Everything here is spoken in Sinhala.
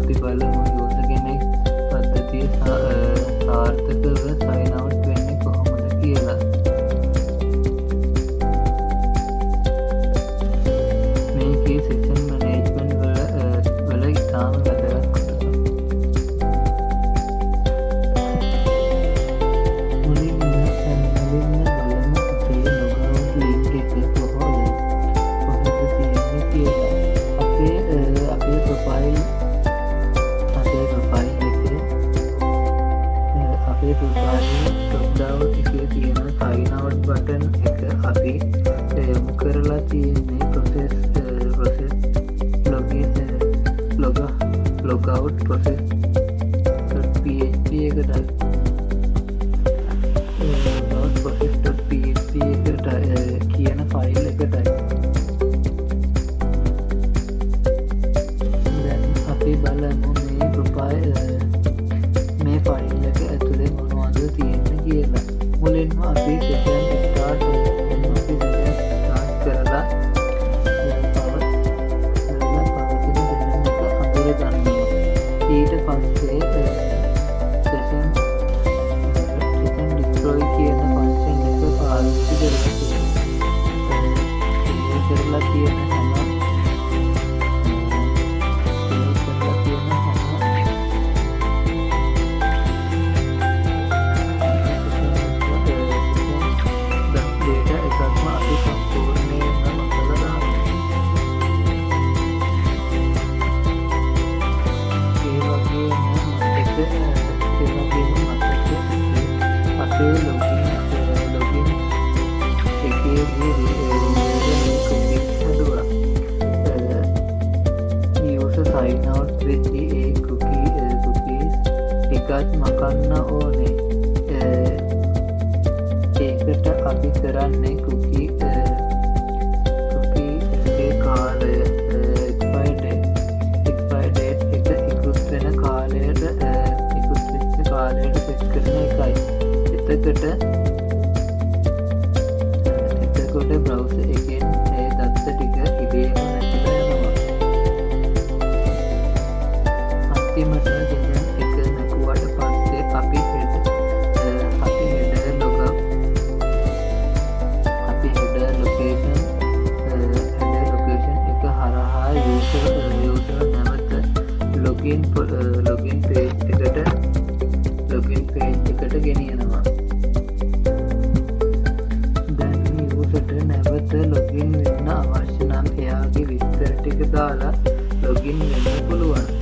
අපි බලමු යෝස කෙනෙක් පද්ධතිය සාර්ථකව සයින් අවුට් වෙන්නේ කොහොමද කියලා. මේකේ සෙෂන් මැනේජ්මන්ට් වල ඉතාම වැදගත් කොටසක්. මුලින්ම බලමු අපේ ලොගවුට් ලින්ක් එක කොහොමද තියෙන්නේ කියලා. අපේ ප්‍රොෆයිල් ටොප් ඩවුන් එකේ තියෙන සයින් අවුට් බටන් එක අපි යොමු කරලා තියෙන්නේ logout process.php එකට කියන ෆයිල් එකටයි. දැන් අපි බලමු මේ ෆයිල් එක ඇතුලේ මොනවද තියෙන්නේ කියලා. මුලින්ම අපි සෙෂන් ස්ටාර්ට් කරලා ඊට පස්සේ සෙෂන් ඩිස්ට්‍රොයි කියන ෆන්ක්ෂන් එක පාවිච්චි කරලා තියෙන සයින් අවුට් වෙච්ච ඒ කුකීස් ටිකත් මකන්න ඕනේ. ඒකට අපි කරන්නේ කුකී කාලය එක්ස්පයර් ඩේට් එක ඉක්ුත් වෙන කාලයට සෙට් කරන එකයි. එතකොට බ්‍රවුසර් එකෙන් ඒ දත්ත ටික ඉබේම නැතිලා යනවා. අන්තිමට දෙන එක නැකුවට පස්සේ අපි හෙඩර් ලොකේෂන් එක හරහා යූසර් නැවත ලොගින් පේජ් එකට ගෙනියනවා. දැන් යූසර්ට නැවත ලොගින් වෙන්න අවශ්‍ය නම් එයාගේ විස්තර ටික දාලා ලොගින් වෙන්න පුළුවන්.